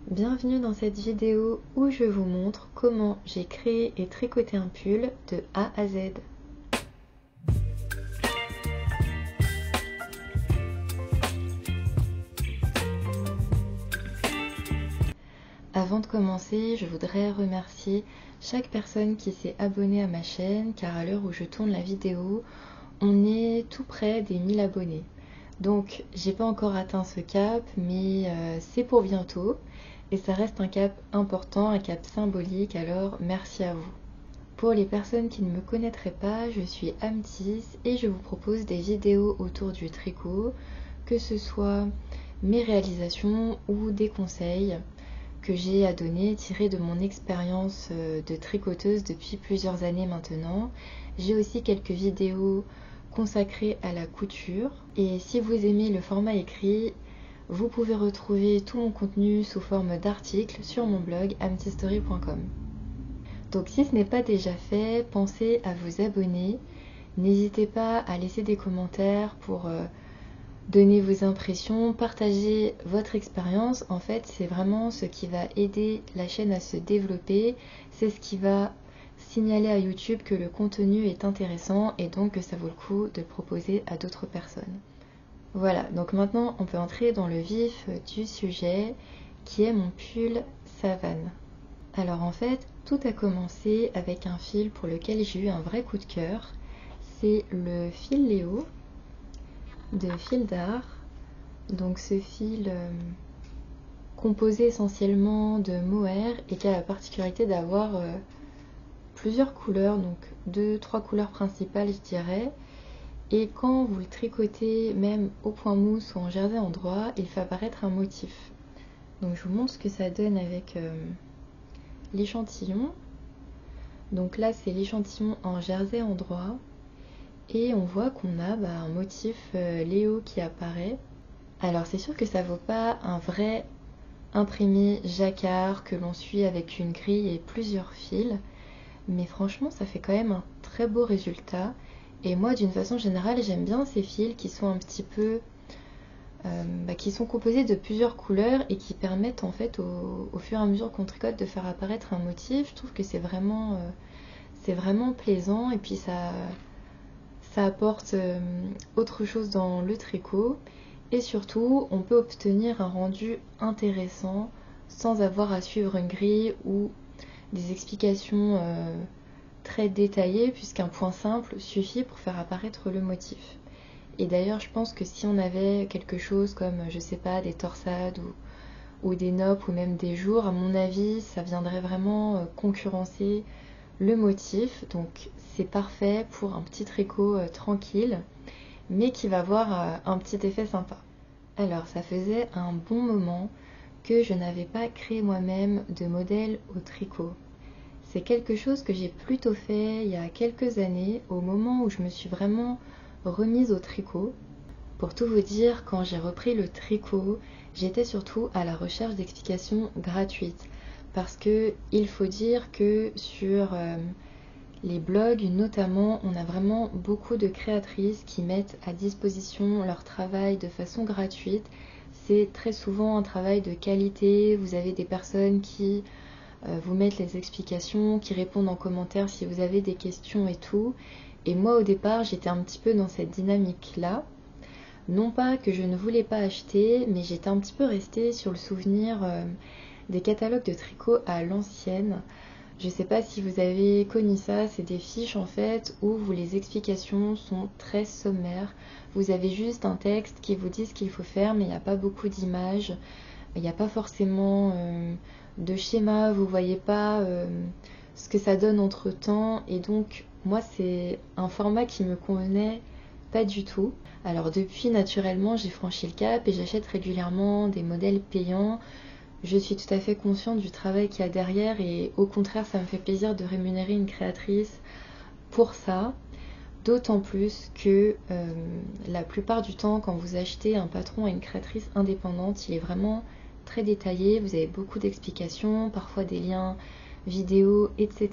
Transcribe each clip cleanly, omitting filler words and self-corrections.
Bienvenue dans cette vidéo où je vous montre comment j'ai créé et tricoté un pull de A à Z. Avant de commencer, je voudrais remercier chaque personne qui s'est abonnée à ma chaîne car à l'heure où je tourne la vidéo, on est tout près des 1000 abonnés. Donc j'ai pas encore atteint ce cap mais c'est pour bientôt et ça reste un cap important, un cap symbolique, alors merci à vous. Pour les personnes qui ne me connaîtraient pas, je suis Amtis et je vous propose des vidéos autour du tricot, que ce soit mes réalisations ou des conseils que j'ai à donner tirés de mon expérience de tricoteuse depuis plusieurs années maintenant. J'ai aussi quelques vidéos consacrées à la couture et si vous aimez le format écrit, vous pouvez retrouver tout mon contenu sous forme d'articles sur mon blog amtistory.com. Donc si ce n'est pas déjà fait, pensez à vous abonner. N'hésitez pas à laisser des commentaires pour donner vos impressions, partager votre expérience. En fait, c'est vraiment ce qui va aider la chaîne à se développer. C'est ce qui va signaler à YouTube que le contenu est intéressant et donc que ça vaut le coup de le proposer à d'autres personnes. Voilà, donc maintenant on peut entrer dans le vif du sujet qui est mon pull Savane. Alors en fait, tout a commencé avec un fil pour lequel j'ai eu un vrai coup de cœur. C'est le fil Léo de Fil d'Art. Donc ce fil composé essentiellement de mohair et qui a la particularité d'avoir plusieurs couleurs, donc 2-3 couleurs principales je dirais. Et quand vous le tricotez même au point mousse ou en jersey endroit, il fait apparaître un motif. Donc je vous montre ce que ça donne avec l'échantillon. Donc là c'est l'échantillon en jersey endroit et on voit qu'on a un motif Léo qui apparaît. Alors c'est sûr que ça vaut pas un vrai imprimé jacquard que l'on suit avec une grille et plusieurs fils, mais franchement ça fait quand même un très beau résultat. Et moi d'une façon générale j'aime bien ces fils qui sont un petit peu qui sont composés de plusieurs couleurs et qui permettent en fait au fur et à mesure qu'on tricote de faire apparaître un motif. Je trouve que c'est vraiment plaisant et puis ça apporte autre chose dans le tricot et surtout on peut obtenir un rendu intéressant sans avoir à suivre une grille ou des explications très détaillées puisqu'un point simple suffit pour faire apparaître le motif. Et d'ailleurs je pense que si on avait quelque chose comme je sais pas des torsades ou des noppes ou même des jours, à mon avis ça viendrait vraiment concurrencer le motif. Donc c'est parfait pour un petit tricot tranquille mais qui va avoir un petit effet sympa. Alors ça faisait un bon moment que je n'avais pas créé moi-même de modèle au tricot. C'est quelque chose que j'ai plutôt fait il y a quelques années au moment où je me suis vraiment remise au tricot. Pour tout vous dire, quand j'ai repris le tricot, j'étais surtout à la recherche d'explications gratuites. Parce que il faut dire que sur les blogs notamment, on a vraiment beaucoup de créatrices qui mettent à disposition leur travail de façon gratuite. C'est très souvent un travail de qualité, vous avez des personnes qui vous mettent les explications, qui répondent en commentaire si vous avez des questions et tout. Et moi au départ j'étais un petit peu dans cette dynamique là. Non pas que je ne voulais pas acheter, mais j'étais un petit peu restée sur le souvenir des catalogues de tricot à l'ancienne. Je sais pas si vous avez connu ça, c'est des fiches en fait où les explications sont très sommaires. Vous avez juste un texte qui vous dit ce qu'il faut faire mais il n'y a pas beaucoup d'images. Il n'y a pas forcément de schéma, vous voyez pas ce que ça donne entre temps et donc moi c'est un format qui me convenait pas du tout. Alors depuis naturellement j'ai franchi le cap et j'achète régulièrement des modèles payants. Je suis tout à fait consciente du travail qu'il y a derrière et au contraire ça me fait plaisir de rémunérer une créatrice pour ça. D'autant plus que la plupart du temps quand vous achetez un patron et une créatrice indépendante, il est vraiment très détaillé, vous avez beaucoup d'explications, parfois des liens vidéo, etc.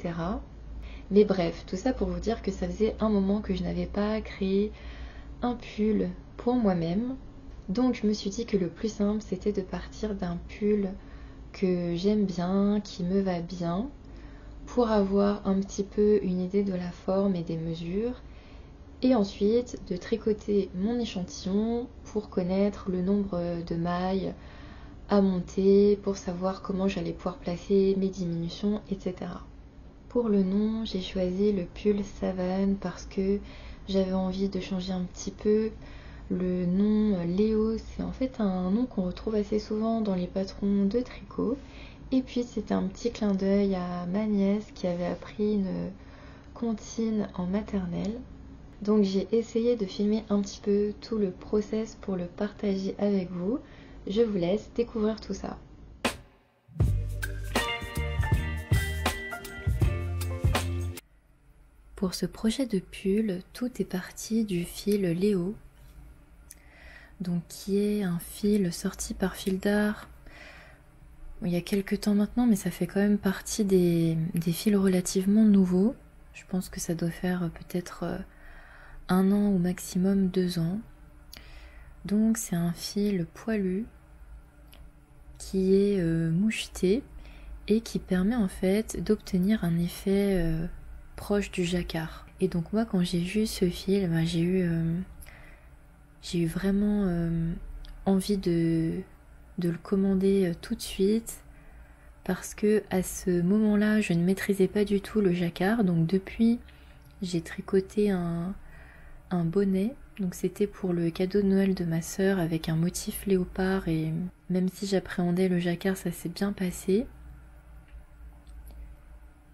Mais bref, tout ça pour vous dire que ça faisait un moment que je n'avais pas créé un pull pour moi-même. Donc je me suis dit que le plus simple c'était de partir d'un pull que j'aime bien, qui me va bien, pour avoir un petit peu une idée de la forme et des mesures, et ensuite de tricoter mon échantillon pour connaître le nombre de mailles à monter, pour savoir comment j'allais pouvoir placer mes diminutions, etc. Pour le nom, j'ai choisi le pull Savane parce que j'avais envie de changer un petit peu. Le nom Léo, c'est en fait un nom qu'on retrouve assez souvent dans les patrons de tricot. Et puis c'était un petit clin d'œil à ma nièce qui avait appris une comptine en maternelle. Donc j'ai essayé de filmer un petit peu tout le process pour le partager avec vous. Je vous laisse découvrir tout ça. Pour ce projet de pull, tout est parti du fil Léo, donc qui est un fil sorti par Fil d'Art il y a quelques temps maintenant, mais ça fait quand même partie des fils relativement nouveaux. Je pense que ça doit faire peut-être 1 an ou maximum 2 ans. Donc c'est un fil poilu qui est moucheté et qui permet en fait d'obtenir un effet proche du jacquard. Et donc moi quand j'ai vu ce fil, j'ai eu vraiment envie de le commander tout de suite parce que à ce moment-là je ne maîtrisais pas du tout le jacquard. Donc depuis j'ai tricoté un bonnet, donc c'était pour le cadeau de Noël de ma sœur avec un motif léopard, et même si j'appréhendais le jacquard, ça s'est bien passé.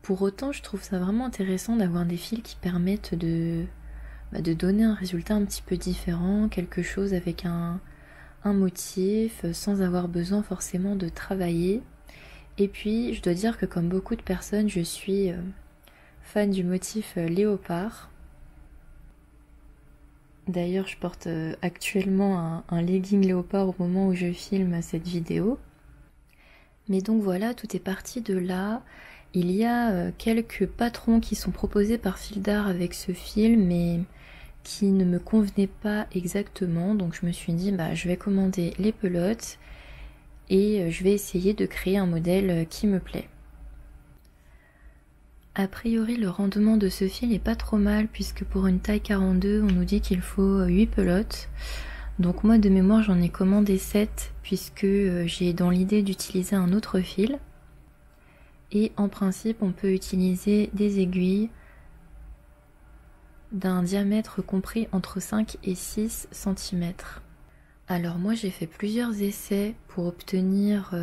Pour autant, je trouve ça vraiment intéressant d'avoir des fils qui permettent de donner un résultat un petit peu différent, quelque chose avec un motif, sans avoir besoin forcément de travailler. Et puis, je dois dire que comme beaucoup de personnes, je suis fan du motif léopard. D'ailleurs, je porte actuellement un legging léopard au moment où je filme cette vidéo. Mais donc voilà, tout est parti de là. Il y a quelques patrons qui sont proposés par Fil d'Art avec ce fil, mais qui ne me convenaient pas exactement. Donc je me suis dit, je vais commander les pelotes et je vais essayer de créer un modèle qui me plaît. A priori, le rendement de ce fil est pas trop mal, puisque pour une taille 42, on nous dit qu'il faut 8 pelotes. Donc moi de mémoire j'en ai commandé 7, puisque j'ai dans l'idée d'utiliser un autre fil. Et en principe on peut utiliser des aiguilles d'un diamètre compris entre 5 et 6 cm. Alors moi j'ai fait plusieurs essais pour obtenir...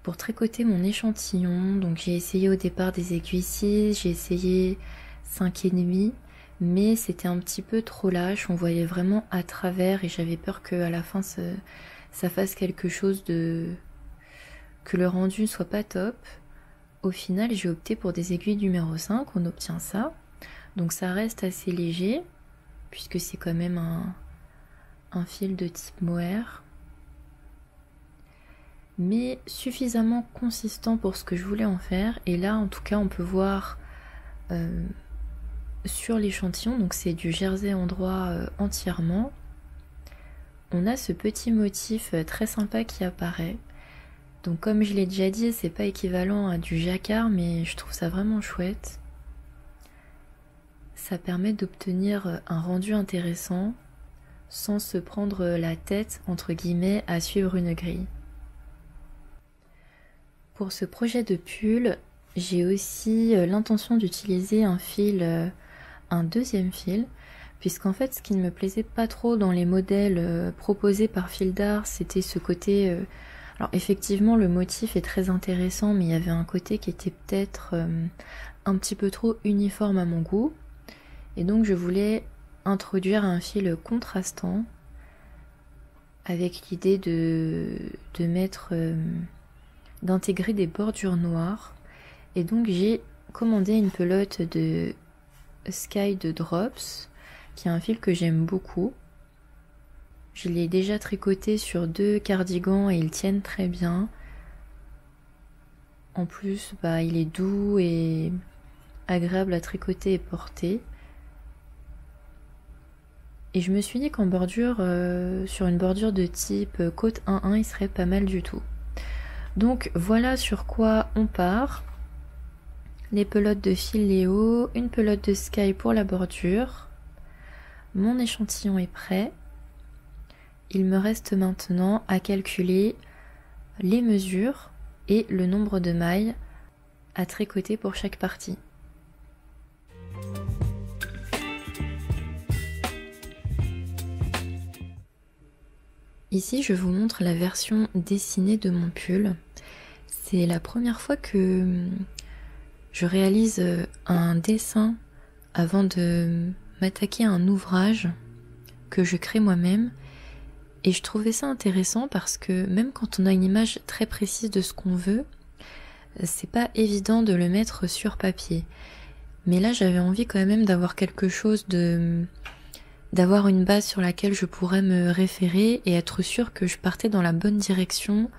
pour tricoter mon échantillon. Donc j'ai essayé au départ des aiguilles 6, j'ai essayé 5,5, mais c'était un petit peu trop lâche, on voyait vraiment à travers et j'avais peur qu'à la fin ça fasse quelque chose de... que le rendu ne soit pas top. Au final j'ai opté pour des aiguilles numéro 5, on obtient ça. Donc ça reste assez léger, puisque c'est quand même un fil de type mohair, mais suffisamment consistant pour ce que je voulais en faire. Et là en tout cas on peut voir sur l'échantillon, donc c'est du jersey endroit entièrement, on a ce petit motif très sympa qui apparaît. Donc comme je l'ai déjà dit, c'est pas équivalent à du jacquard, mais je trouve ça vraiment chouette. Ça permet d'obtenir un rendu intéressant sans se prendre la tête entre guillemets à suivre une grille. Pour ce projet de pull, j'ai aussi l'intention d'utiliser un fil, un deuxième fil, puisqu'en fait ce qui ne me plaisait pas trop dans les modèles proposés par Fil d'Art, c'était ce côté... alors effectivement le motif est très intéressant, mais il y avait un côté qui était peut-être un petit peu trop uniforme à mon goût. Et donc je voulais introduire un fil contrastant avec l'idée de mettre... d'intégrer des bordures noires. Et donc j'ai commandé une pelote de Sky de Drops, qui est un fil que j'aime beaucoup. Je l'ai déjà tricoté sur 2 cardigans et ils tiennent très bien. En plus il est doux et agréable à tricoter et porter. Et je me suis dit qu'en bordure, sur une bordure de type côte 1-1, il serait pas mal du tout. Donc voilà sur quoi on part. Les pelotes de fil Léo, une pelote de Sky pour la bordure. Mon échantillon est prêt. Il me reste maintenant à calculer les mesures et le nombre de mailles à tricoter pour chaque partie. Ici, je vous montre la version dessinée de mon pull. C'est la première fois que je réalise un dessin avant de m'attaquer à un ouvrage que je crée moi-même. Et je trouvais ça intéressant parce que même quand on a une image très précise de ce qu'on veut, c'est pas évident de le mettre sur papier. Mais là, j'avais envie quand même d'avoir quelque chose d'avoir une base sur laquelle je pourrais me référer et être sûre que je partais dans la bonne direction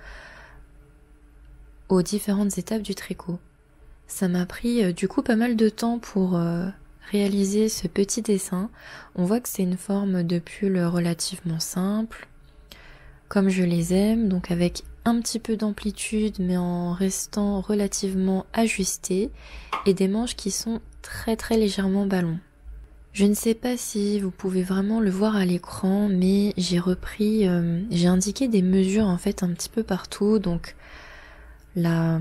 aux différentes étapes du tricot. Ça m'a pris du coup pas mal de temps pour réaliser ce petit dessin. On voit que c'est une forme de pull relativement simple, comme je les aime, donc avec un petit peu d'amplitude mais en restant relativement ajusté, et des manches qui sont très très légèrement ballons. Je ne sais pas si vous pouvez vraiment le voir à l'écran, mais j'ai indiqué des mesures en fait un petit peu partout, donc la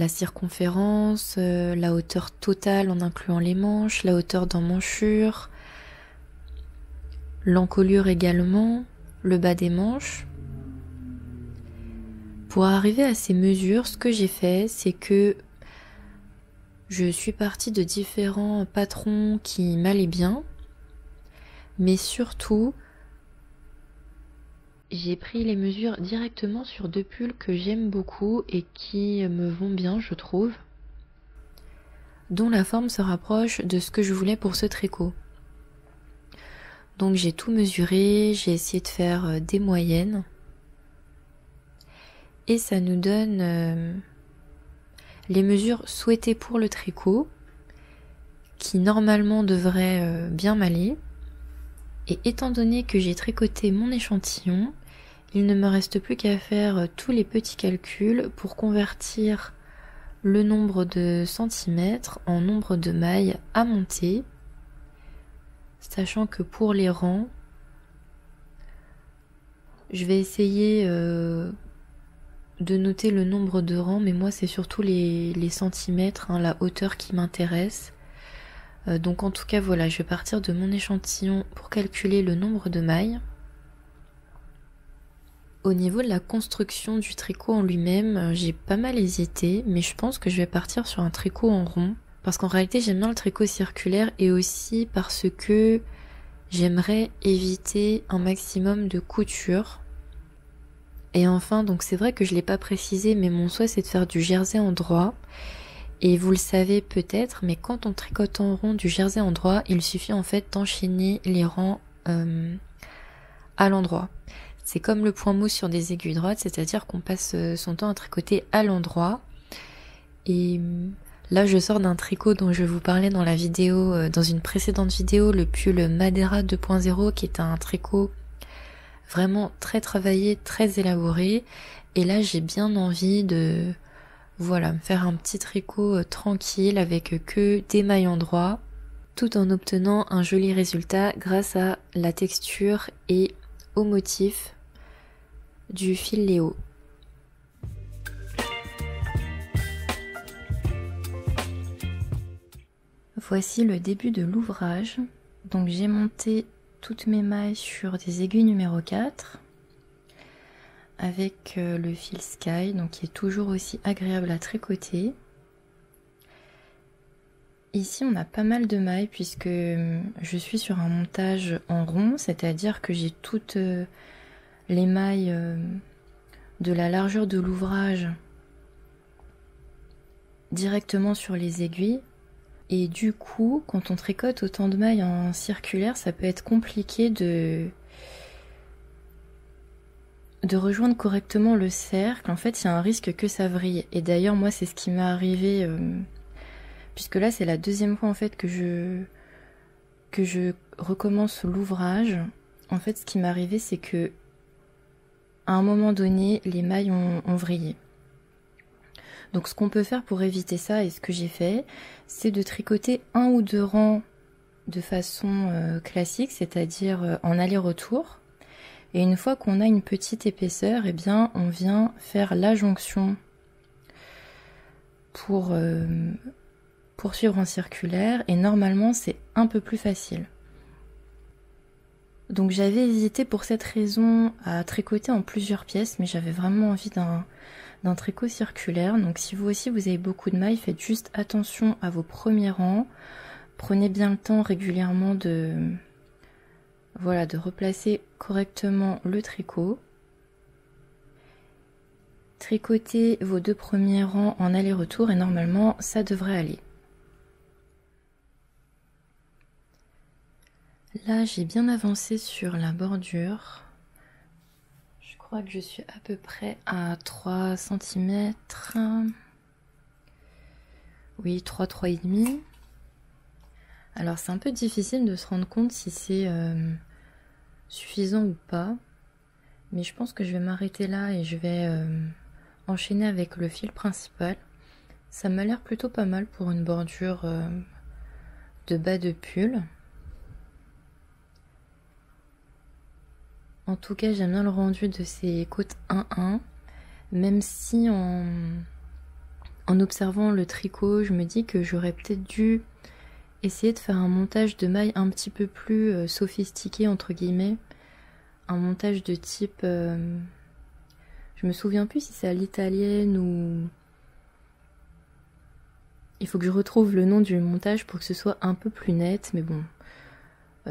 circonférence, la hauteur totale en incluant les manches, la hauteur d'emmanchure, l'encolure également, le bas des manches. Pour arriver à ces mesures, ce que j'ai fait, c'est que je suis partie de différents patrons qui m'allaient bien, mais surtout, j'ai pris les mesures directement sur deux pulls que j'aime beaucoup et qui me vont bien, je trouve, dont la forme se rapproche de ce que je voulais pour ce tricot. Donc j'ai tout mesuré, j'ai essayé de faire des moyennes, et ça nous donne les mesures souhaitées pour le tricot, qui normalement devraient bien m'aller. Et étant donné que j'ai tricoté mon échantillon, il ne me reste plus qu'à faire tous les petits calculs pour convertir le nombre de centimètres en nombre de mailles à monter, sachant que pour les rangs, je vais essayer de noter le nombre de rangs, mais moi c'est surtout les centimètres, la hauteur qui m'intéresse. Donc en tout cas voilà, je vais partir de mon échantillon pour calculer le nombre de mailles. Au niveau de la construction du tricot en lui-même, j'ai pas mal hésité, mais je pense que je vais partir sur un tricot en rond, parce qu'en réalité j'aime bien le tricot circulaire, et aussi parce que j'aimerais éviter un maximum de couture. Et enfin, donc c'est vrai que je l'ai pas précisé, mais mon souhait c'est de faire du jersey en droit. Et vous le savez peut-être, mais quand on tricote en rond du jersey en droit, il suffit en fait d'enchaîner les rangs à l'endroit. C'est comme le point mousse sur des aiguilles droites, c'est-à-dire qu'on passe son temps à tricoter à l'endroit. Et là, je sors d'un tricot dont je vous parlais dans la vidéo, dans une précédente vidéo, le pull Madeira 2.0, qui est un tricot vraiment très travaillé, très élaboré. Et là, j'ai bien envie de me faire un petit tricot tranquille avec que des mailles en droit, tout en obtenant un joli résultat grâce à la texture et au motif du fil Léo. Voici le début de l'ouvrage. Donc j'ai monté toutes mes mailles sur des aiguilles numéro 4 avec le fil Sky, donc qui est toujours aussi agréable à tricoter. Ici on a pas mal de mailles puisque je suis sur un montage en rond, c'est-à-dire que j'ai toutes les mailles de la largeur de l'ouvrage directement sur les aiguilles. Et du coup, quand on tricote autant de mailles en circulaire, ça peut être compliqué de rejoindre correctement le cercle. En fait, il y a un risque que ça vrille. Et d'ailleurs, moi, c'est ce qui m'est arrivé, puisque là, c'est la deuxième fois en fait que je recommence l'ouvrage. En fait, ce qui m'est arrivé, c'est que à un moment donné, les mailles ont vrillé. Donc ce qu'on peut faire pour éviter ça, et ce que j'ai fait, c'est de tricoter 1 ou 2 rangs de façon classique, c'est-à-dire en aller-retour. Et une fois qu'on a une petite épaisseur, eh bien on vient faire la jonction pour poursuivre en circulaire, et normalement c'est un peu plus facile. Donc j'avais hésité pour cette raison à tricoter en plusieurs pièces, mais j'avais vraiment envie d'un tricot circulaire. Donc si vous aussi vous avez beaucoup de mailles, faites juste attention à vos premiers rangs. Prenez bien le temps régulièrement de replacer correctement le tricot. Tricotez vos 2 premiers rangs en aller-retour et normalement ça devrait aller. Là j'ai bien avancé sur la bordure. Je crois que je suis à peu près à 3 cm. Oui, 3,5. Alors c'est un peu difficile de se rendre compte si c'est suffisant ou pas. Mais je pense que je vais m'arrêter là et je vais enchaîner avec le fil principal. Ça m'a l'air plutôt pas mal pour une bordure de bas de pull. En tout cas, j'aime bien le rendu de ces côtes 1-1, même si en observant le tricot, je me dis que j'aurais peut-être dû essayer de faire un montage de mailles un petit peu plus sophistiqué, entre guillemets. Un montage de type... je me souviens plus si c'est à l'italienne ou... Il faut que je retrouve le nom du montage pour que ce soit un peu plus net, mais bon...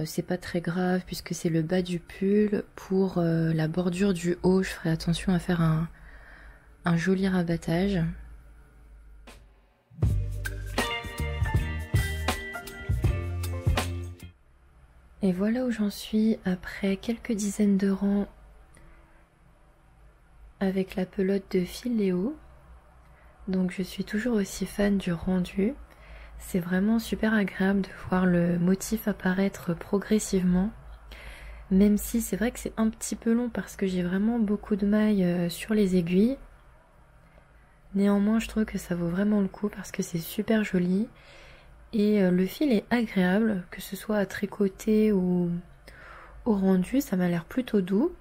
c'est pas très grave puisque c'est le bas du pull. Pour la bordure du haut, je ferai attention à faire un joli rabattage. Et voilà où j'en suis après quelques dizaines de rangs avec la pelote de fil Léo. Donc je suis toujours aussi fan du rendu. C'est vraiment super agréable de voir le motif apparaître progressivement. Même si c'est vrai que c'est un petit peu long parce que j'ai vraiment beaucoup de mailles sur les aiguilles. Néanmoins, je trouve que ça vaut vraiment le coup parce que c'est super joli. Et le fil est agréable, que ce soit à tricoter ou au rendu, ça m'a l'air plutôt doux.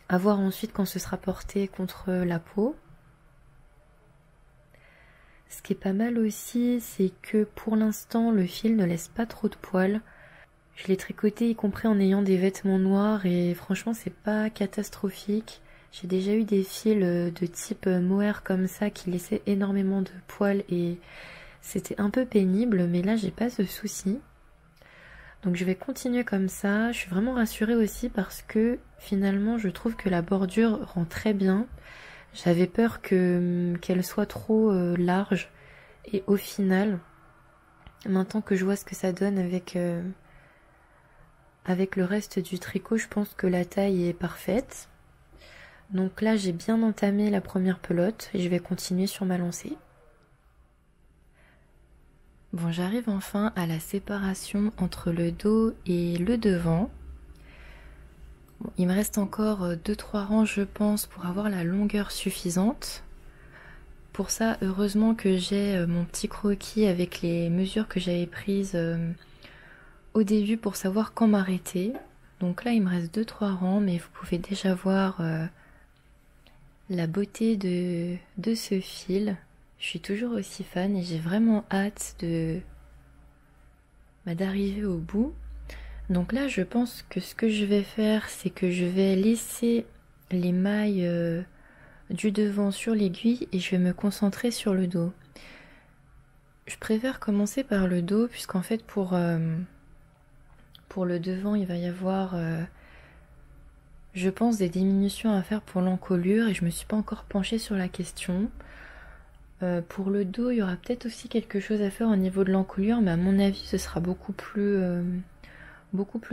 À voir ensuite quand ce sera porté contre la peau. Ce qui est pas mal aussi, c'est que pour l'instant, le fil ne laisse pas trop de poils. Je l'ai tricoté y compris en ayant des vêtements noirs et franchement, c'est pas catastrophique. J'ai déjà eu des fils de type mohair comme ça qui laissaient énormément de poils et c'était un peu pénible, mais là, j'ai pas ce souci. Donc je vais continuer comme ça. Je suis vraiment rassurée aussi parce que finalement, je trouve que la bordure rend très bien. J'avais peur qu'elle soit trop large et au final, maintenant que je vois ce que ça donne avec le reste du tricot, je pense que la taille est parfaite. Donc là, j'ai bien entamé la première pelote et je vais continuer sur ma lancée. Bon, j'arrive enfin à la séparation entre le dos et le devant. Bon, il me reste encore 2-3 rangs, je pense, pour avoir la longueur suffisante. Pour ça, heureusement que j'ai mon petit croquis avec les mesures que j'avais prises au début pour savoir quand m'arrêter. Donc là, il me reste 2-3 rangs, mais vous pouvez déjà voir la beauté de ce fil. Je suis toujours aussi fan et j'ai vraiment hâte d'arriver au bout. Donc là, je pense que ce que je vais faire, c'est que je vais laisser les mailles du devant sur l'aiguille et je vais me concentrer sur le dos. Je préfère commencer par le dos puisqu'en fait pour le devant, il va y avoir, je pense, des diminutions à faire pour l'encolure et je me suis pas encore penchée sur la question. Pour le dos, il y aura peut-être aussi quelque chose à faire au niveau de l'encolure, mais à mon avis, ce sera beaucoup plus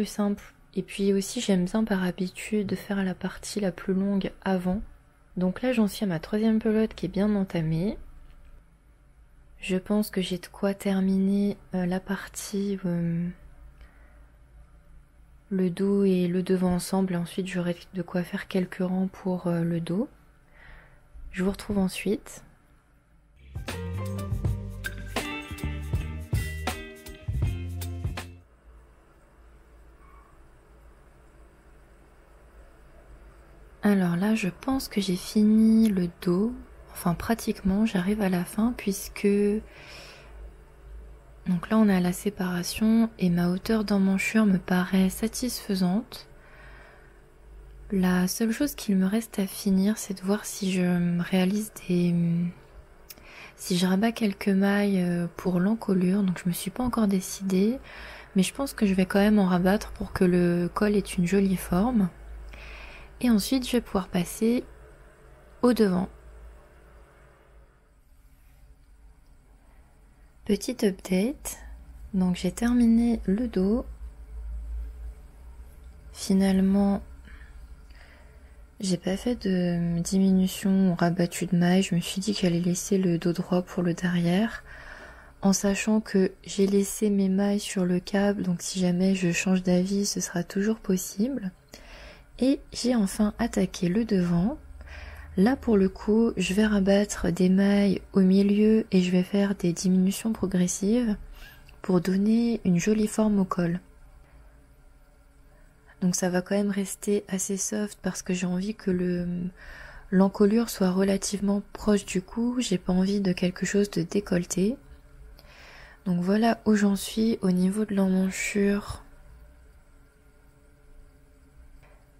simple. Et puis aussi, j'aime bien par habitude de faire la partie la plus longue avant. Donc là, j'en suis à ma 3e pelote qui est bien entamée. Je pense que j'ai de quoi terminer la partie le dos et le devant ensemble. Et ensuite, j'aurai de quoi faire quelques rangs pour le dos. Je vous retrouve ensuite. là, je pense que j'ai fini le dos. Enfin, pratiquement, j'arrive à la fin puisque... Donc là, on est à la séparation et ma hauteur d'emmanchure me paraît satisfaisante. La seule chose qu'il me reste à finir, c'est de voir si je réalise si je rabats quelques mailles pour l'encolure. Donc je me suis pas encore décidée, mais je pense que je vais quand même en rabattre pour que le col ait une jolie forme. Et ensuite, je vais pouvoir passer au devant. Petite update. Donc j'ai terminé le dos. Finalement, j'ai pas fait de diminution ou rabattu de mailles. Je me suis dit que j'allais laisser le dos droit pour le derrière, en sachant que j'ai laissé mes mailles sur le câble, donc si jamais je change d'avis, ce sera toujours possible. Et j'ai enfin attaqué le devant. Là pour le coup, je vais rabattre des mailles au milieu et je vais faire des diminutions progressives pour donner une jolie forme au col. Donc ça va quand même rester assez soft parce que j'ai envie que l'encolure soit relativement proche du cou. J'ai pas envie de quelque chose de décolleté. Donc voilà où j'en suis au niveau de l'emmanchure.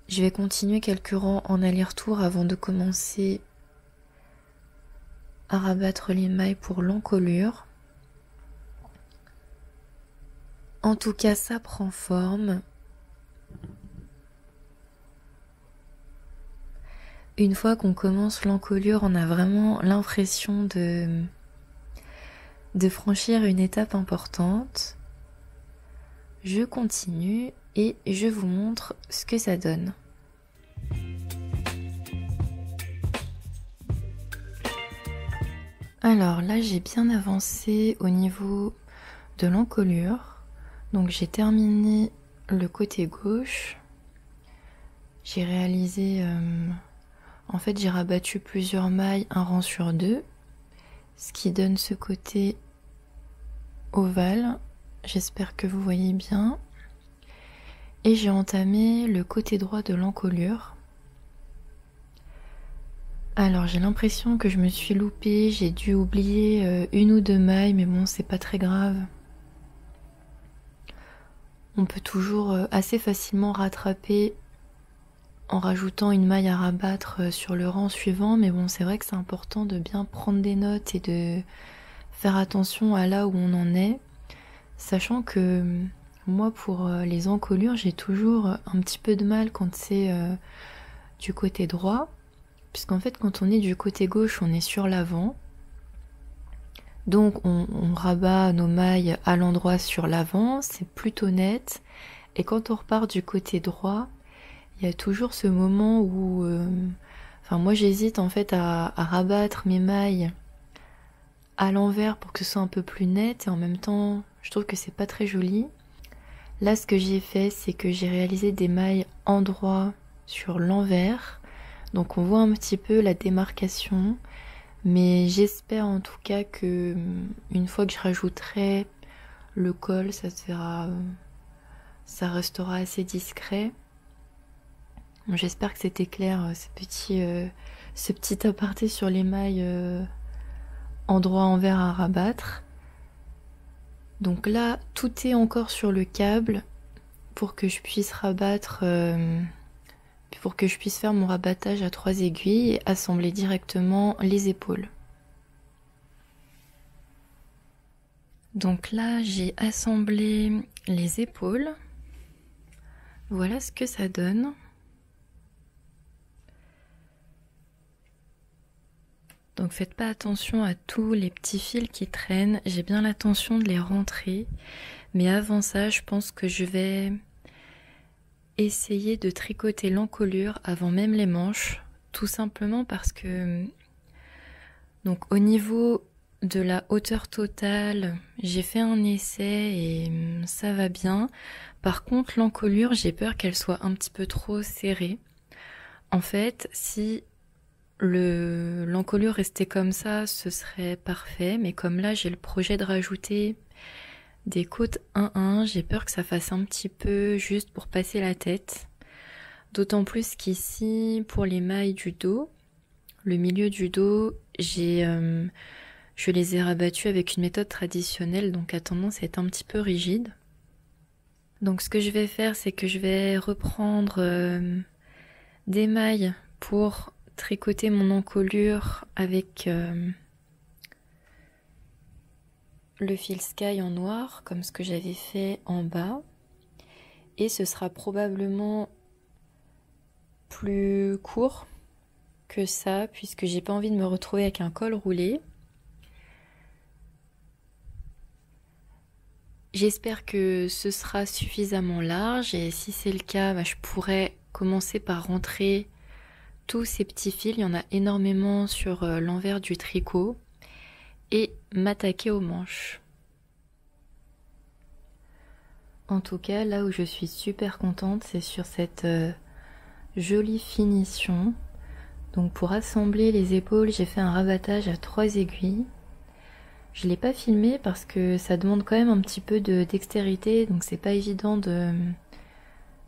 Je vais continuer quelques rangs en aller-retour avant de commencer à rabattre les mailles pour l'encolure. En tout cas, ça prend forme. Une fois qu'on commence l'encolure, on a vraiment l'impression de franchir une étape importante. Je continue et je vous montre ce que ça donne. Alors là, j'ai bien avancé au niveau de l'encolure. Donc j'ai terminé le côté gauche. J'ai réalisé... En fait, j'ai rabattu plusieurs mailles, un rang sur deux, ce qui donne ce côté ovale. J'espère que vous voyez bien. Et j'ai entamé le côté droit de l'encolure. Alors, j'ai l'impression que je me suis loupée, j'ai dû oublier une ou deux mailles, mais bon, c'est pas très grave. On peut toujours assez facilement rattraper en rajoutant une maille à rabattre sur le rang suivant, mais bon, c'est vrai que c'est important de bien prendre des notes et de faire attention à là où on en est, sachant que moi, pour les encolures, j'ai toujours un petit peu de mal quand c'est du côté droit, puisqu'en fait, quand on est du côté gauche, on est sur l'avant, donc on rabat nos mailles à l'endroit sur l'avant, c'est plutôt net, et quand on repart du côté droit, il y a toujours ce moment où... moi j'hésite en fait à rabattre mes mailles à l'envers pour que ce soit un peu plus net et en même temps je trouve que c'est pas très joli. Là ce que j'ai fait c'est que j'ai réalisé des mailles en droit sur l'envers. Donc on voit un petit peu la démarcation. Mais j'espère en tout cas que une fois que je rajouterai le col, ça se verra, ça restera assez discret. J'espère que c'était clair ce petit aparté sur les mailles endroit envers à rabattre. Donc là, tout est encore sur le câble pour que je puisse rabattre, pour que je puisse faire mon rabattage à 3 aiguilles et assembler directement les épaules. Donc là, j'ai assemblé les épaules. Voilà ce que ça donne. Donc faites pas attention à tous les petits fils qui traînent, j'ai bien l'intention de les rentrer, mais avant ça je pense que je vais essayer de tricoter l'encolure avant même les manches, tout simplement parce que donc au niveau de la hauteur totale, j'ai fait un essai et ça va bien. Par contre l'encolure, j'ai peur qu'elle soit un petit peu trop serrée. En fait, si l'encolure restait comme ça, ce serait parfait, mais comme là j'ai le projet de rajouter des côtes 1-1, j'ai peur que ça fasse un petit peu juste pour passer la tête. D'autant plus qu'ici, pour les mailles du dos, le milieu du dos, je les ai rabattus avec une méthode traditionnelle, donc a tendance à être un petit peu rigide. Donc ce que je vais faire, c'est que je vais reprendre des mailles pour tricoter mon encolure avec le fil Sky en noir, comme ce que j'avais fait en bas. Et ce sera probablement plus court que ça, puisque j'ai pas envie de me retrouver avec un col roulé. J'espère que ce sera suffisamment large, et si c'est le cas, je pourrais commencer par rentrer tous ces petits fils, il y en a énormément sur l'envers du tricot, et m'attaquer aux manches. En tout cas, là où je suis super contente, c'est sur cette jolie finition. Donc pour assembler les épaules, j'ai fait un rabattage à 3 aiguilles. Je ne l'ai pas filmé parce que ça demande quand même un petit peu de dextérité, donc c'est pas évident de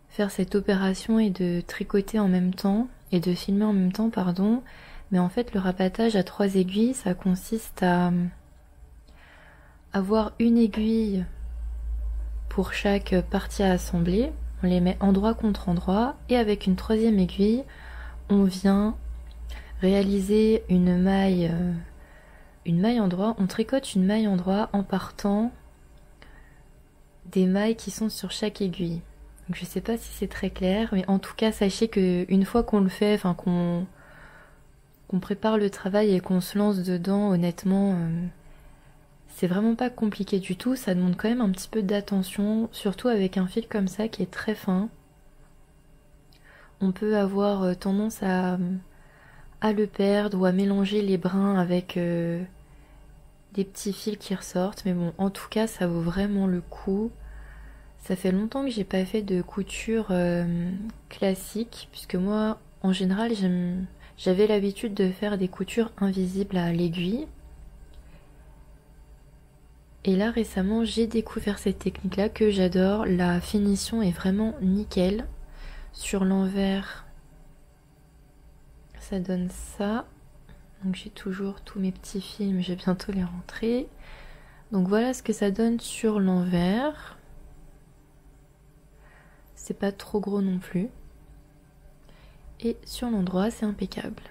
faire cette opération et de tricoter en même temps, et de filmer en même temps, pardon. Mais en fait, le rabattage à 3 aiguilles, ça consiste à avoir une aiguille pour chaque partie à assembler. On les met endroit contre endroit, et avec une 3e aiguille, on vient réaliser une maille endroit. On tricote une maille endroit en partant des mailles qui sont sur chaque aiguille. Donc je sais pas si c'est très clair, mais en tout cas sachez que une fois qu'on le fait, enfin qu'on prépare le travail et qu'on se lance dedans, honnêtement, c'est vraiment pas compliqué du tout. Ça demande quand même un petit peu d'attention, surtout avec un fil comme ça qui est très fin. On peut avoir tendance à le perdre ou à mélanger les brins avec des petits fils qui ressortent, mais bon, en tout cas ça vaut vraiment le coup. Ça fait longtemps que j'ai pas fait de couture classique, puisque moi en général j'avais l'habitude de faire des coutures invisibles à l'aiguille, et là récemment j'ai découvert cette technique là que j'adore. La finition est vraiment nickel. Sur l'envers ça donne ça. Donc j'ai toujours tous mes petits fils, mais je vais bientôt les rentrer. Donc voilà ce que ça donne sur l'envers. C'est pas trop gros non plus. Et sur l'endroit, c'est impeccable.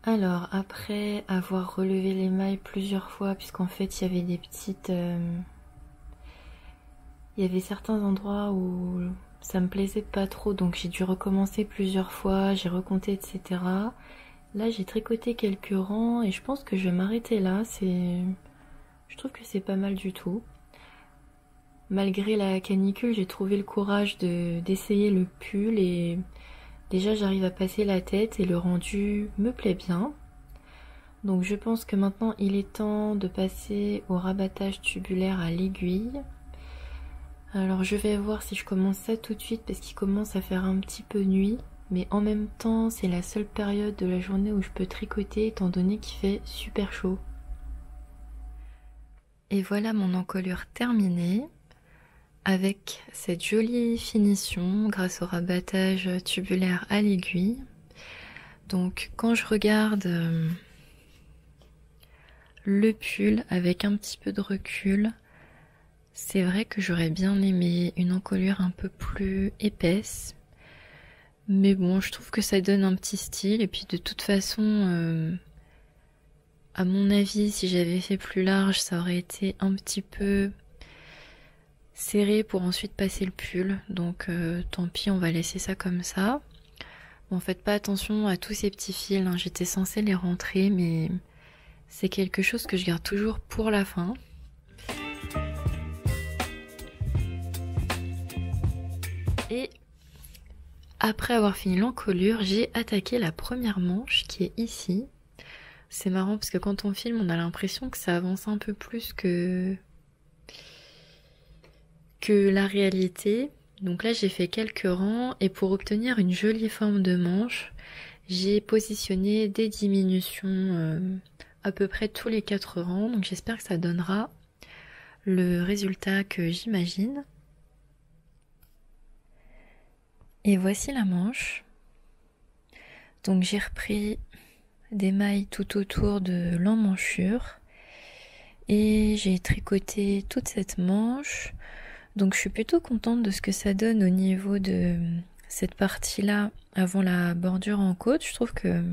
Alors après avoir relevé les mailles plusieurs fois, puisqu'en fait il y avait des petites... il y avait certains endroits où ça me plaisait pas trop, donc j'ai dû recommencer plusieurs fois, j'ai recompté, etc. Là j'ai tricoté quelques rangs et je pense que je vais m'arrêter là. Je trouve que c'est pas mal du tout. Malgré la canicule, j'ai trouvé le courage d'essayer le pull, et déjà j'arrive à passer la tête et le rendu me plaît bien. Donc je pense que maintenant il est temps de passer au rabattage tubulaire à l'aiguille. Alors je vais voir si je commence ça tout de suite parce qu'il commence à faire un petit peu nuit, mais en même temps c'est la seule période de la journée où je peux tricoter étant donné qu'il fait super chaud. Et voilà mon encolure terminée avec cette jolie finition grâce au rabattage tubulaire à l'aiguille. Donc quand je regarde le pull avec un petit peu de recul, c'est vrai que j'aurais bien aimé une encolure un peu plus épaisse. Mais bon, je trouve que ça donne un petit style. Et puis de toute façon, à mon avis, si j'avais fait plus large, ça aurait été un petit peu serré pour ensuite passer le pull. Donc tant pis, on va laisser ça comme ça. Bon, faites pas attention à tous ces petits fils, hein. J'étais censée les rentrer, mais c'est quelque chose que je garde toujours pour la fin. Et après avoir fini l'encolure, j'ai attaqué la première manche qui est ici. C'est marrant parce que quand on filme, on a l'impression que ça avance un peu plus que la réalité. Donc là, j'ai fait quelques rangs, et pour obtenir une jolie forme de manche, j'ai positionné des diminutions à peu près tous les 4 rangs. Donc j'espère que ça donnera le résultat que j'imagine. Et voici la manche. Donc j'ai repris des mailles tout autour de l'emmanchure et j'ai tricoté toute cette manche. Donc je suis plutôt contente de ce que ça donne au niveau de cette partie-là avant la bordure en côte. Je trouve que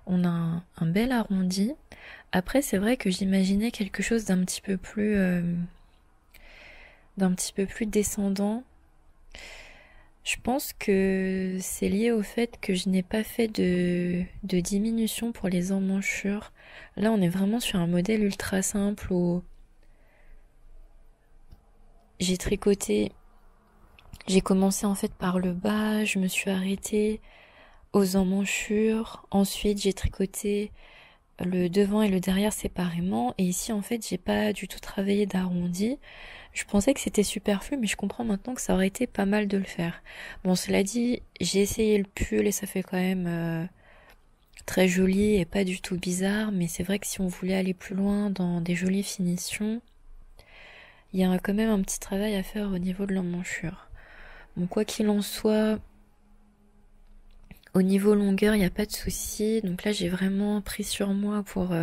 on a un bel arrondi. Après c'est vrai que j'imaginais quelque chose d'un petit peu plus descendant. Je pense que c'est lié au fait que je n'ai pas fait de diminution pour les emmanchures. Là, on est vraiment sur un modèle ultra simple où j'ai tricoté. J'ai commencé en fait par le bas, je me suis arrêtée aux emmanchures. Ensuite, j'ai tricoté le devant et le derrière séparément. Et ici, en fait, j'ai pas du tout travaillé d'arrondi. Je pensais que c'était superflu, mais je comprends maintenant que ça aurait été pas mal de le faire. Bon, cela dit, j'ai essayé le pull et ça fait quand même très joli et pas du tout bizarre, mais c'est vrai que si on voulait aller plus loin dans des jolies finitions, il y a quand même un petit travail à faire au niveau de l'emmanchure. Bon, quoi qu'il en soit, au niveau longueur, il n'y a pas de souci. Donc là, j'ai vraiment pris sur moi pour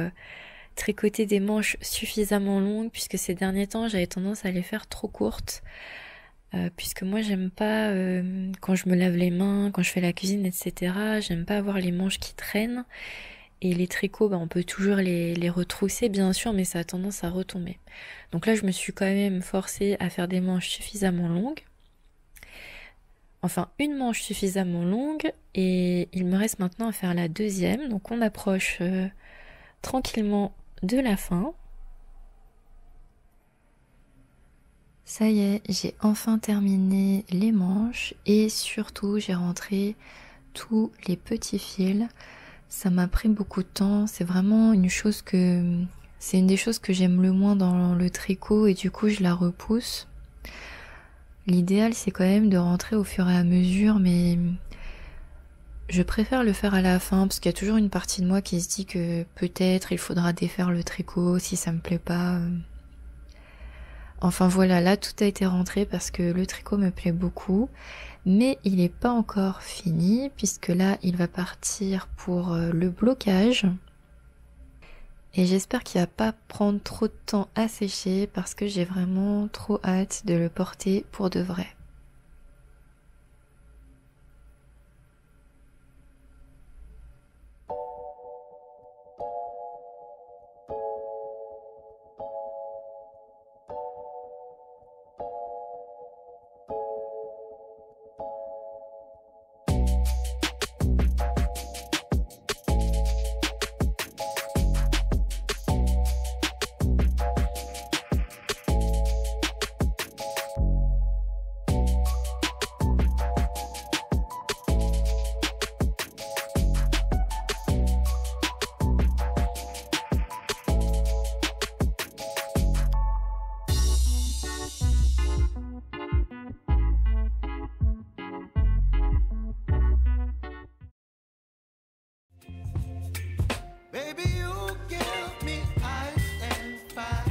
tricoter des manches suffisamment longues, puisque ces derniers temps j'avais tendance à les faire trop courtes, puisque moi j'aime pas quand je me lave les mains, quand je fais la cuisine, etc. J'aime pas avoir les manches qui traînent, et les tricots on peut toujours les retrousser bien sûr, mais ça a tendance à retomber. Donc là je me suis quand même forcée à faire des manches suffisamment longues, enfin une manche suffisamment longue, et il me reste maintenant à faire la deuxième. Donc on approche tranquillement de la fin. Ça y est, j'ai enfin terminé les manches et surtout j'ai rentré tous les petits fils. Ça m'a pris beaucoup de temps, c'est vraiment c'est une des choses que j'aime le moins dans le tricot et du coup je la repousse. L'idéal c'est quand même de rentrer au fur et à mesure, mais je préfère le faire à la fin parce qu'il y a toujours une partie de moi qui se dit que peut-être il faudra défaire le tricot si ça me plaît pas. Enfin voilà, là tout a été rentré parce que le tricot me plaît beaucoup, mais il n'est pas encore fini puisque là il va partir pour le blocage. Et j'espère qu'il va pas prendre trop de temps à sécher parce que j'ai vraiment trop hâte de le porter pour de vrai. Baby, you give me ice and fire.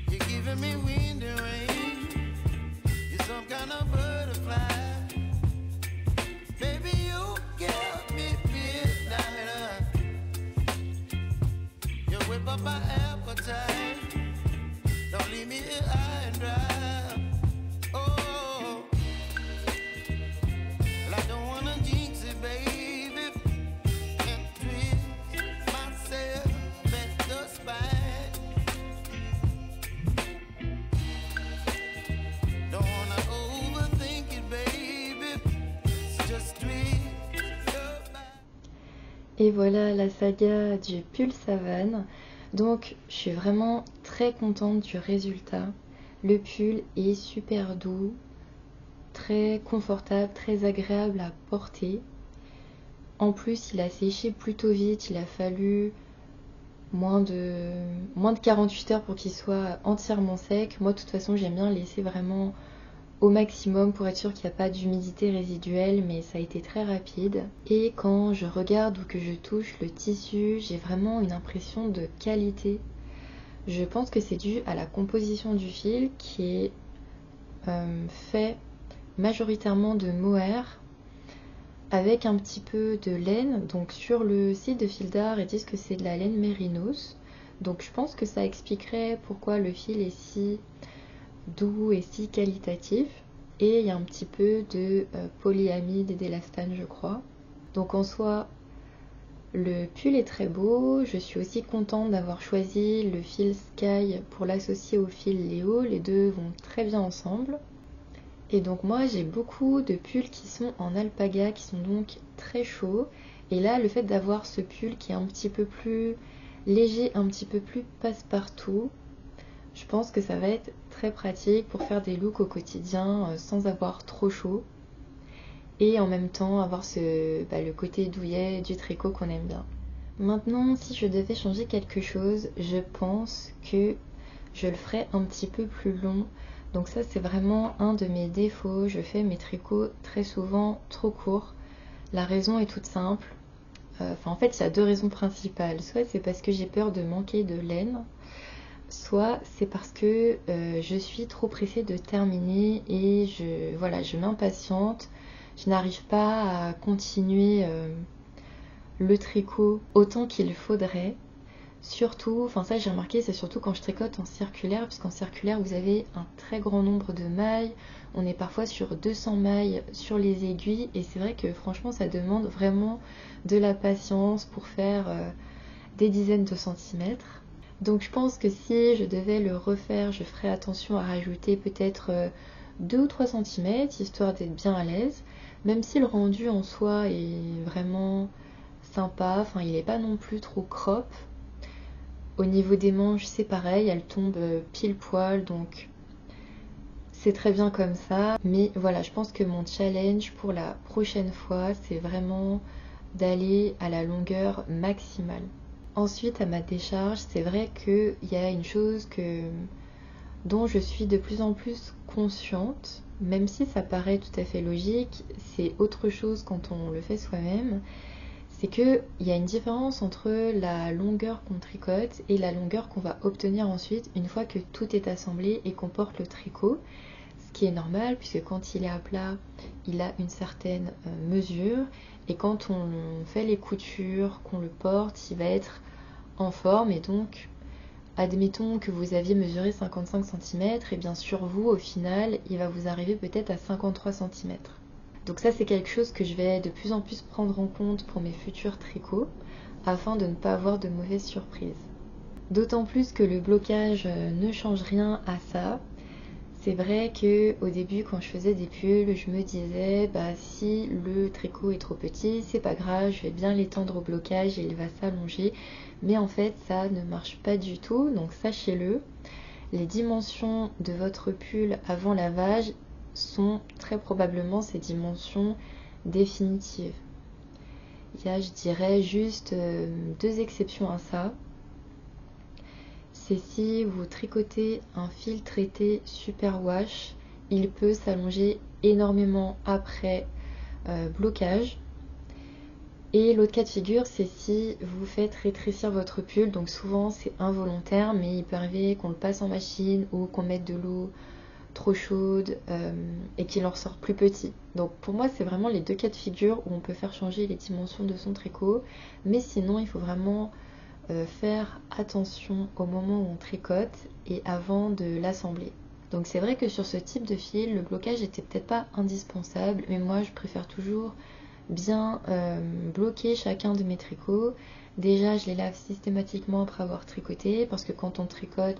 You're giving me wind and rain. You're some kind of butterfly. Baby, you give me midnight. You whip up my appetite. Don't leave me here high and dry. Oh, well, I don't wanna jinx it, baby. Et voilà la saga du pull savane. Donc je suis vraiment très contente du résultat. Le pull est super doux, très confortable, très agréable à porter. En plus il a séché plutôt vite, il a fallu moins de 48 heures pour qu'il soit entièrement sec. Moi de toute façon j'aime bien laisser vraiment au maximum pour être sûr qu'il n'y a pas d'humidité résiduelle, mais ça a été très rapide. Et quand je regarde ou que je touche le tissu, j'ai vraiment une impression de qualité. Je pense que c'est dû à la composition du fil qui est fait majoritairement de mohair avec un petit peu de laine. Donc sur le site de Fil d'Art, ils disent que c'est de la laine mérinos. Donc je pense que ça expliquerait pourquoi le fil est si doux et si qualitatif. Et il y a un petit peu de polyamide et d'élastane, je crois. Donc en soi, le pull est très beau. Je suis aussi contente d'avoir choisi le fil Sky pour l'associer au fil Léo. Les deux vont très bien ensemble. Et donc moi j'ai beaucoup de pulls qui sont en alpaga, qui sont donc très chauds. Et là le fait d'avoir ce pull qui est un petit peu plus léger, un petit peu plus passe-partout, je pense que ça va être très pratique pour faire des looks au quotidien sans avoir trop chaud. Et en même temps avoir le côté douillet du tricot qu'on aime bien. Maintenant, si je devais changer quelque chose, je pense que je le ferais un petit peu plus long. Donc ça, c'est vraiment un de mes défauts. Je fais mes tricots très souvent trop courts. La raison est toute simple. En fait, il y a deux raisons principales. Soit c'est parce que j'ai peur de manquer de laine, soit c'est parce que je suis trop pressée de terminer et je m'impatiente. Je n'arrive pas à continuer le tricot autant qu'il faudrait. Surtout, ça j'ai remarqué, c'est surtout quand je tricote en circulaire, puisqu'en circulaire vous avez un très grand nombre de mailles. On est parfois sur 200 mailles sur les aiguilles et c'est vrai que franchement ça demande vraiment de la patience pour faire des dizaines de centimètres. Donc je pense que si je devais le refaire, je ferais attention à rajouter peut-être 2 ou 3 cm, histoire d'être bien à l'aise. Même si le rendu en soi est vraiment sympa, il n'est pas non plus trop crop. Au niveau des manches, c'est pareil, elles tombent pile poil, donc c'est très bien comme ça. Mais voilà, je pense que mon challenge pour la prochaine fois, c'est vraiment d'aller à la longueur maximale. Ensuite, à ma décharge, c'est vrai qu'il y a une chose dont je suis de plus en plus consciente, même si ça paraît tout à fait logique, c'est autre chose quand on le fait soi-même. C'est qu'il y a une différence entre la longueur qu'on tricote et la longueur qu'on va obtenir ensuite une fois que tout est assemblé et qu'on porte le tricot. Ce qui est normal puisque quand il est à plat, il a une certaine mesure et quand on fait les coutures, qu'on le porte, il va être en forme et donc admettons que vous aviez mesuré 55 cm et bien sur vous au final il va vous arriver peut-être à 53 cm. Donc ça c'est quelque chose que je vais de plus en plus prendre en compte pour mes futurs tricots afin de ne pas avoir de mauvaises surprises. D'autant plus que le blocage ne change rien à ça. C'est vrai que au début quand je faisais des pulls, je me disais si le tricot est trop petit, c'est pas grave, je vais bien l'étendre au blocage et il va s'allonger. Mais en fait ça ne marche pas du tout, donc sachez-le. Les dimensions de votre pull avant lavage sont très probablement ces dimensions définitives. Il y a, je dirais, juste 2 exceptions à ça. C'est si vous tricotez un fil traité superwash, il peut s'allonger énormément après blocage. Et l'autre cas de figure, c'est si vous faites rétrécir votre pull, donc souvent c'est involontaire, mais il peut arriver qu'on le passe en machine ou qu'on mette de l'eau trop chaude et qu'il en ressort plus petit. Donc pour moi c'est vraiment les 2 cas de figure où on peut faire changer les dimensions de son tricot, mais sinon il faut vraiment faire attention au moment où on tricote et avant de l'assembler. Donc c'est vrai que sur ce type de fil, le blocage était peut-être pas indispensable, mais moi je préfère toujours bien bloquer chacun de mes tricots. Déjà je les lave systématiquement après avoir tricoté, parce que quand on tricote,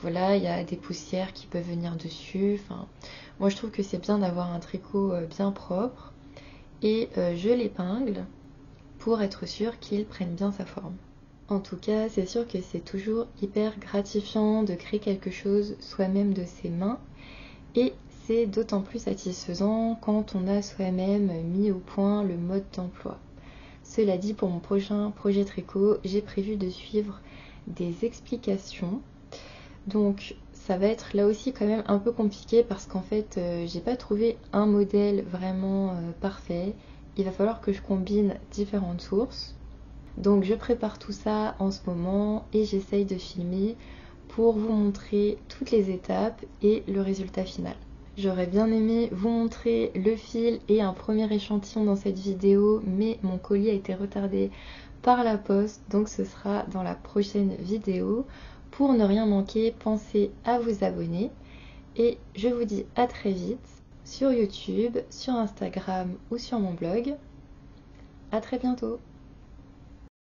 il y a des poussières qui peuvent venir dessus. Moi je trouve que c'est bien d'avoir un tricot bien propre et je l'épingle pour être sûr qu'il prenne bien sa forme. En tout cas, c'est sûr que c'est toujours hyper gratifiant de créer quelque chose soi-même de ses mains et c'est d'autant plus satisfaisant quand on a soi-même mis au point le mode d'emploi. Cela dit, pour mon prochain projet tricot, j'ai prévu de suivre des explications. Donc ça va être là aussi quand même un peu compliqué parce qu'en fait j'ai pas trouvé un modèle vraiment parfait. Il va falloir que je combine différentes sources. Donc je prépare tout ça en ce moment et j'essaye de filmer pour vous montrer toutes les étapes et le résultat final. J'aurais bien aimé vous montrer le fil et un premier échantillon dans cette vidéo, mais mon colis a été retardé par la poste, donc ce sera dans la prochaine vidéo. Pour ne rien manquer, pensez à vous abonner et je vous dis à très vite sur YouTube, sur Instagram ou sur mon blog. À très bientôt.